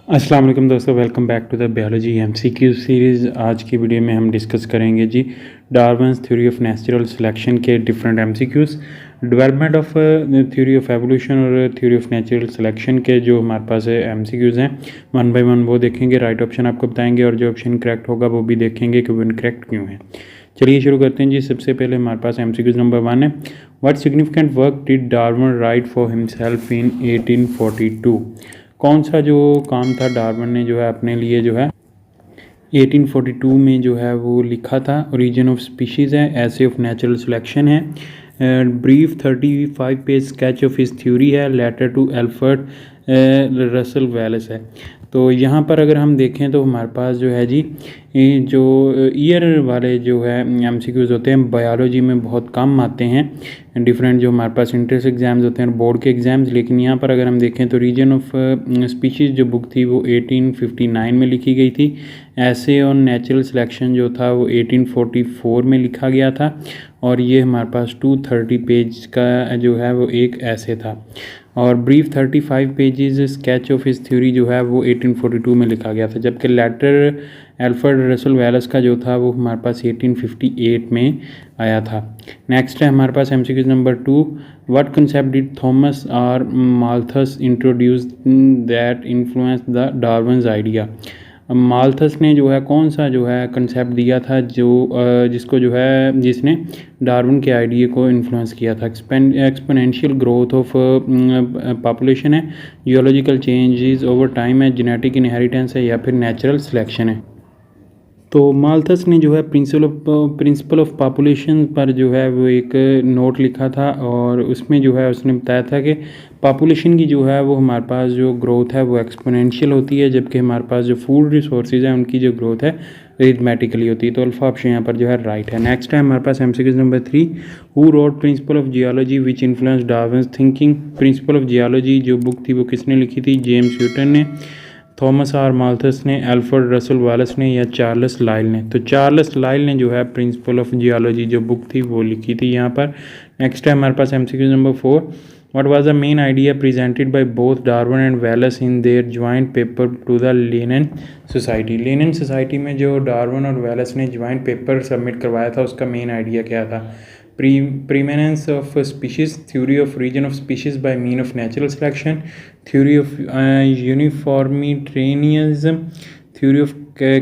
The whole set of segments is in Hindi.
अस्सलाम वालेकुम दोस्तों, welcome back to the biology MCQ series. आज की वीडियो में हम डिस्कस करेंगे जी Darwin's theory of natural selection के different MCQs, development of theory of evolution और थ्योरी ऑफ नेचुरल सिलेक्शन के जो हमारे पास एमसीक्यूज़ हैं वन बाय वन वो देखेंगे। राइट ऑप्शन आपको बताएंगे और जो ऑप्शन करेक्ट होगा वो भी देखेंगे कि वो इनकरेक्ट क्यों है। चलिए शुरू करते हैं जी। सबसे पहले हमारे पास एमसीक्यूज़ नंबर 1 है, what significant work did Darwin right for himself in 1842। कौन सा जो काम था डार्विन ने जो है अपने लिए जो है 1842 में जो है वो लिखा था। ओरिजिन ऑफ स्पीशीज़ है, ऐसे ऑफ नेचुरल सिलेक्शन है, brief 35 page sketch of his theory है, letter to Alfred Russel Wallace है। तो यहाँ पर अगर हम देखें तो हमारे पास जो है जी ये जो ईयर वाले जो है एमसीक्यूज़ होते हैं बायोलॉजी में बहुत कम आते हैं, डिफरेंट जो हमारे पास इंट्रेंस एग्ज़ाम्स होते हैं बोर्ड के एग्ज़ाम्स। लेकिन यहाँ पर अगर हम देखें तो रीजन ऑफ स्पीशीज़ जो बुक थी वो 1859 में लिखी गई थी। ऐसे ऑन नेचुरल सिलेक्शन जो था वो 1844 में लिखा गया था और ये हमारे पास 230 पेज का जो है वो एक ऐसे था। और brief 35 pages sketch of his theory जो है वो 1842 में लिखा गया था, जबकि लेटर एल्फ्रेड रसल वेल्स का जो था वो हमारे पास 1858 में आया था। नेक्स्ट है हमारे पास MCQs number 2, what concept did Thomas R Malthus introduce that influence the Darwin's idea. Malthus ने जो है कौन सा जो है कंसेप्ट दिया था जो जिसको जो है जिसने डार्विन के आइडिया को इन्फ्लुएंस किया था। एक्सपोनेंशियल ग्रोथ ऑफ पॉपुलेशन है, जियोलॉजिकल चेंजेस ओवर टाइम है, जेनेटिक इनहेरिटेंस है या फिर नेचुरल सिलेक्शन है। तो माल्थस ने जो है प्रिंसिपल ऑफ पॉपुलेशन पर जो है वो एक नोट लिखा था और उसमें जो है उसने बताया था कि पॉपुलेशन की जो है वो हमारे पास जो ग्रोथ है वो एक्सपोनेंशियल होती है, जबकि हमारे पास जो फूड रिसोर्सेज हैं उनकी जो ग्रोथ है अरिथमेटिकली होती है। तो अल्फा ऑप्शन यहाँ पर जो है राइट है। नेक्स्ट है हमारे पास MCQs number 3, who wrote principle of geology which influence Darwin's thinking. Principle of geology जो बुक थी वो किसने लिखी थी, जेम्स न्यूटन ने, थॉमस आर माल्थस ने, एल्फ्रेड रसल वेल्स ने या चार्ल्स लाइल ने। तो चार्ल्स लाइल ने जो है प्रिंसिपल ऑफ जियोलॉजी जो बुक थी वो लिखी थी यहाँ पर। नेक्स्ट है हमारे पास MCQ number 4, what was the main idea presented by both Darwin and Wallace in their joint paper to the Linnean society. Linnean society में जो डार्विन और वेल्स ने ज्वाइंट पेपर सबमिट करवाया था उसका मेन आइडिया क्या था। preeminence of species, theory of region of species by mean of natural selection, theory of uniformitarianism, theory of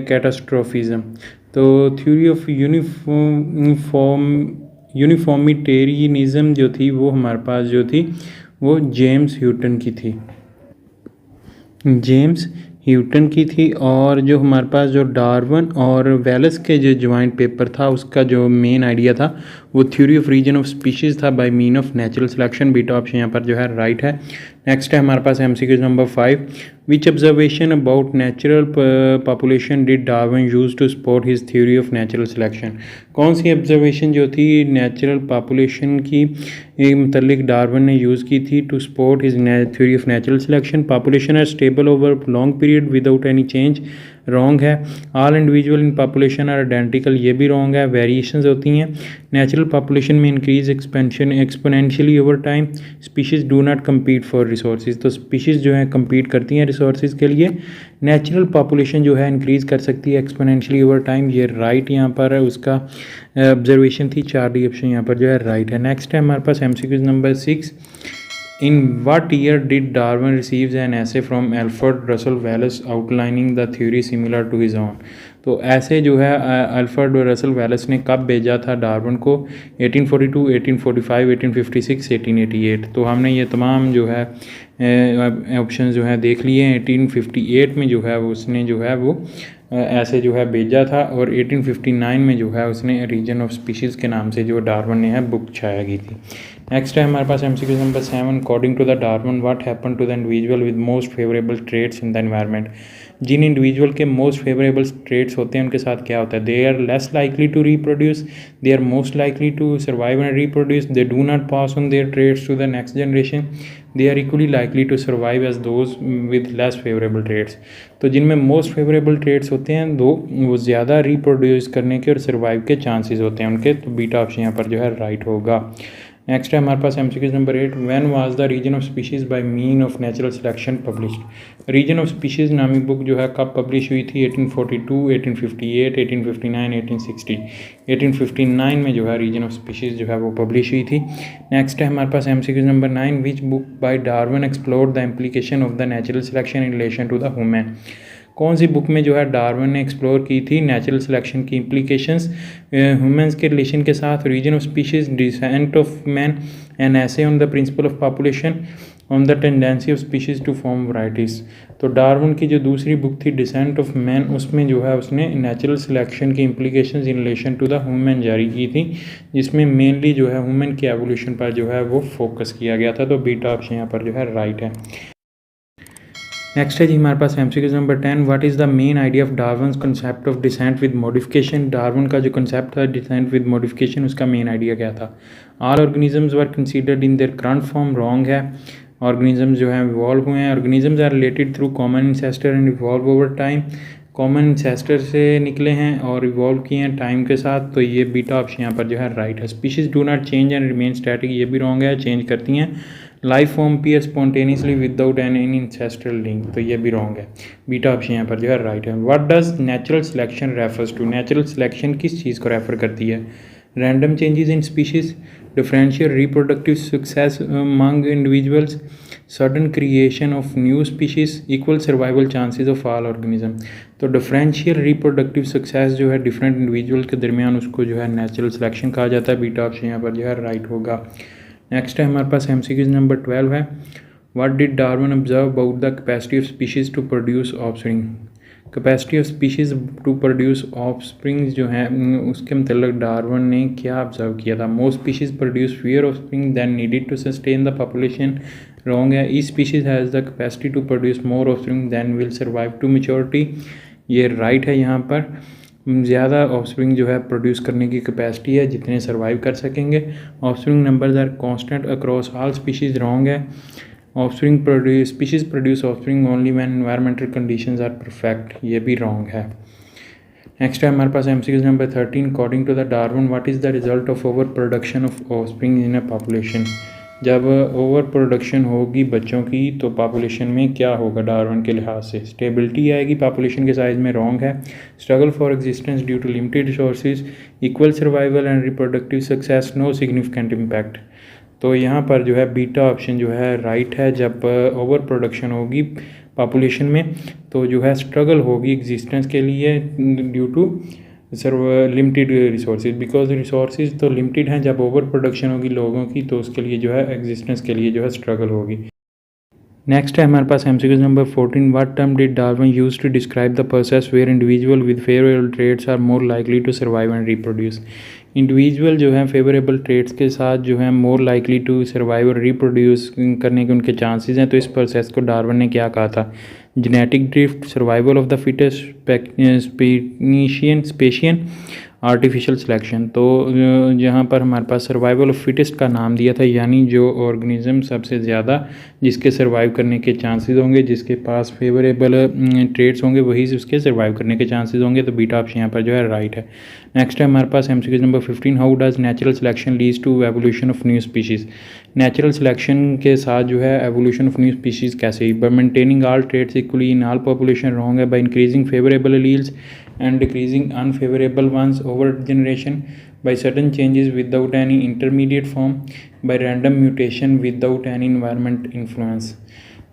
catastrophism। तो theory of यूनिफॉर्मिटेरियनिज्म जो थी वो हमारे पास जो थी वो जेम्स ह्यूटन की थी, जेम्स ह्यूटन की थी। और जो हमारे पास जो डार्विन और वेल्स के जो ज्वाइंट पेपर था उसका जो मेन आइडिया था वो theory of origin of species था by mean of natural selection. Beta option यहाँ पर जो है राइट है। नेक्स्ट है हमारे पास MCQ number 5, which observation about natural population did Darwin use to support his theory of natural selection. कौन सी ऑब्जर्वेशन जो थी नेचुरल पॉपुलेशन की मतलब डार्विन ने यूज़ की थी to support his theory of natural selection. Population are stable over long period without any change, wrong है। All individual in population are identical, ये भी रॉन्ग है। वेरिएशंस होती हैं। नेचुरल पॉपुलेशन में increase expansion exponentially over time. Species do not compete for resources, तो स्पीशीज़ जो है कम्पीट करती हैं रिसोर्सेज के लिए। नेचुरल पॉपुलेशन जो है इंक्रीज़ कर सकती है एक्सपोनेंशियली ओवर टाइम, ये राइट यहाँ पर है उसका ऑब्जर्वेशन थी। 4D ऑप्शन यहाँ पर जो है राइट है। नेक्स्ट है हमारे पास MCQs number 6, in what year did Darwin receive an essay from Alfred Russel Wallace outlining the theory similar to his own। तो ऐसे जो है अल्फ्रेड रसल वेल्स ने कब भेजा था डार्विन को, 1842, 1845, 1856, 1888। तो हमने ये तमाम जो है ऑप्शन जो है देख लिए हैं। 1858 में जो है वो उसने जो है वो ऐसे जो है भेजा था और 1859 में जो है उसने रीजन ऑफ स्पीशीज़ के नाम से जो डार्विन ने है बुक छाया गई थी। नेक्स्ट है हमारे पास MCQ number 7, according to the Darwin what happen to the individual with most favourable traits in the environment. जिन इंडिविजुअल के मोस्ट फेवरेबल ट्रेड्स होते हैं उनके साथ क्या होता है, they are less likely to reproduce, they are most likely to survive and reproduce, they do not pass on their traits to the next generation, they are equally likely to survive as those with less favourable traits. तो जिनमें मोस्ट फेवरेबल ट्रेड्स होते हैं दो वो ज़्यादा रिप्रोड्यूस करने के और सर्वाइव के चांसेस होते हैं उनके, तो बीटा ऑप्शन यहाँ पर जो है राइट होगा। नेक्स्ट है हमारे पास MCQs number 8, when was the origin of species by mean of natural selection published. Origin of species नामी बुक जो है कब पब्लिश हुई थी? 1842, 1858, 1859, 1860। 1859 में जो है रीजन ऑफ स्पीशीज़ जो है वो पब्लिश हुई थी। नेक्स्ट है हमारे पास MCQ number 9, which book by Darwin explored the implication of the natural selection in relation to the human. कौन सी बुक में जो है डार्विन ने एक्सप्लोर की थी नेचुरल सिलेक्शन की इम्प्लीकेशंस ह्यूमंस के रिलेशन के साथ? Origin of species, descent of man, an essay on the principle of population, on the tendency of species to form varieties. तो डार्विन की जो दूसरी बुक थी डिसेंट ऑफ मैन, उसमें जो है उसने नेचुरल सिलेक्शन की implications in relation to the human जारी की थी, जिसमें मेनली जो है ह्यूमन की एवोल्यूशन पर जो है वो फोकस किया गया था। तो बीटा ऑप्शन यहाँ पर जो है राइट है। नेक्स्ट है जी हमारे पास MCQ number 10, what is the main idea of Darwin's concept of descent with modification. Darwin का जो कंसेप्ट था डिसेंट विद मॉडिफिकेशन, उसका मेन आइडिया क्या था? All organisms were considered in their current form, wrong है। ऑर्गेनिजम्स जो हैं इवॉल्व हुए हैं। Organisms are related through common ancestor and evolve over time, common ancestor से निकले हैं और इवॉल्व किए हैं टाइम के साथ। तो ये बीटा ऑप्शन यहाँ पर जो है राइट है। Species do not change and remain static, ये भी रॉन्ग है, चेंज करती हैं। Life form appear spontaneously without any ancestral link, तो ये भी रॉन्ग है। बीटा ऑप्शन यहाँ पर जो है राइट है। What does natural selection refers to. Natural selection किस चीज़ को रेफर करती है? Random changes in species, differential reproductive success among individuals, sudden creation of new species, equal survival chances of all organism. तो डिफरेंशियल रिप्रोडक्टिव सक्सेस जो है डिफरेंट इंडिविजुअल के दरमियान, उसको जो है नेचुरल सिलेक्शन कहा जाता है। बीटा ऑप्शन यहाँ पर जो है राइट होगा। नेक्स्ट है हमारे पास MCQ नंबर 12 है, what did Darwin observe about the capacity of species to produce offspring. Capacity of species to produce offspring जो है उसके मतलब डार्विन ने क्या ऑब्जर्व किया था? Most species produce fewer offspring than needed to sustain the population, wrong है। Each species has the capacity to produce more offspring than will survive to maturity, ये राइट है। यहाँ पर ज़्यादा ऑफस्प्रिंग जो है प्रोड्यूस करने की कैपेसिटी है जितने सर्वाइव कर सकेंगे। Offspring numbers are constant across all species, wrong है। Offspring produce species produce offspring only when environmental conditions are perfect, ये भी रॉन्ग है। नेक्स्ट है हमारे पास MCQ number 13, according to the Darwin what is the result of over production of offspring in a population. जब ओवर प्रोडक्शन होगी बच्चों की तो पॉपुलेशन में क्या होगा? डार्विन के लिहाज से स्टेबिलिटी आएगी पॉपुलेशन के साइज़ में, रॉन्ग है। Struggle for existence due to limited resources, equal survival and reproductive success, no significant impact. तो यहाँ पर जो है बीटा ऑप्शन जो है राइट है। जब ओवर प्रोडक्शन होगी पॉपुलेशन में तो जो है स्ट्रगल होगी एग्जिस्टेंस के लिए due to limited resources, because resources तो लिमिटेड हैं। जब ओवर प्रोडक्शन होगी लोगों की तो उसके लिए जो है एग्जिस्टेंस के लिए जो है स्ट्रगल होगी। नेक्स्ट है हमारे पास MCQ number 14, what term did Darwin use to describe the process where individual with favourable traits are more likely to survive and reproduce. Individual जो है फेवरेबल ट्रेड्स के साथ जो है मोर लाइकली टू सर्वाइव और रिप्रोड्यूस करने के उनके चांसेस हैं। तो इस प्रोसेस को डार्विन ने क्या कहा था? Genetic drift, survival of the fittest, speciation, artificial selection. तो यहाँ पर हमारे पास सर्वाइवल ऑफ फिटेस्ट का नाम दिया था, यानी जो ऑर्गेनिज्म सबसे ज़्यादा जिसके सर्वाइव करने के चांसेस होंगे, जिसके पास फेवरेबल ट्रेड्स होंगे, वही उसके सर्वाइव करने के चांसेस होंगे। तो बीटा ऑप्शन यहाँ पर जो है राइट है। नेक्स्ट है हमारे पास MCQ number 15, how does natural selection leads to evolution of new species. Natural selection के साथ जो है एवोल्यूशन ऑफ न्यू स्पीशीज़ कैसे? By maintaining all traits equally in all population, wrong है। By increasing favourable alleles and decreasing unfavorable ones over generation, by sudden changes without any intermediate form, by random mutation without any environment influence।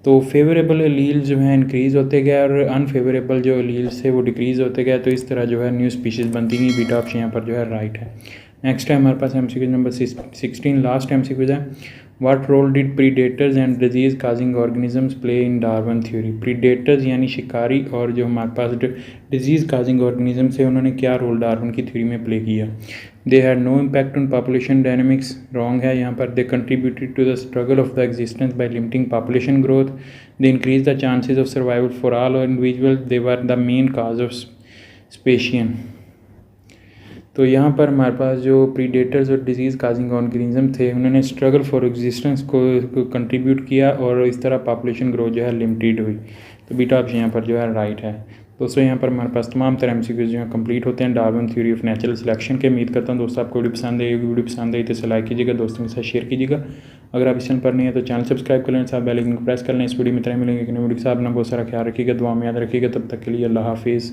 तो फेवरेबल एलील जो है इंक्रीज़ होते गए और अनफेवरेबल जो एलील्स थे वो डिक्रीज़ होते गए। तो इस तरह जो है न्यू स्पीशीज़ बनती गई। बीटा ऑप्शन यहाँ पर जो है राइट है। नेक्स्ट है हमारे पास MCQ नंबर 16, लास्ट MCQ है, what role did predators and disease causing organisms play in Darwin theory. Predators यानी शिकारी और जो हमारे पास डिजीज़ काजिंग ऑर्गेनिजम्स है उन्होंने क्या रोल डार्विन की थ्योरी में प्ले किया? They had no impact on population dynamics, wrong है। यहाँ पर they contributed to the struggle of the existence by limiting population growth, they increase the chances of survival for all individual, they were the main cause of speciation. तो यहाँ पर हमारे पास जो प्रीडेटर्स और डिजीज़ काजिंग ऑर्गेनिज्म थे उन्होंने स्ट्रगल फॉर एग्जिस्टेंस को कंट्रीब्यूट किया और इस तरह पॉपुलेशन ग्रोथ जो है लिमिटेड हुई। तो बीटा ऑप्शन यहाँ पर जो है राइट है। दोस्तों यहाँ पर हमारे पास तमाम तरह MCQs जो है कंप्लीट होते हैं Darwin theory of natural selection के। उम्मीद करता हूँ दोस्तों आपको वीडियो पसंद आएगी। वीडियो पसंद आई तो इसे लाइक कीजिएगा, दोस्तों के साथ शेयर कीजिएगा। अगर आप इस चैनल पर नहीं है तो चैनल सब्सक्राइब कर लें, साथ बेल आइकन को प्रेस कर लें। इस वीडियो में तरह मिलेंगे कि वीडियो के साथ अपना बहुत सारा ख्याल रखिएगा, दुआ में याद रखिएगा। तब तक के लिए अल्लाह हाफिज़।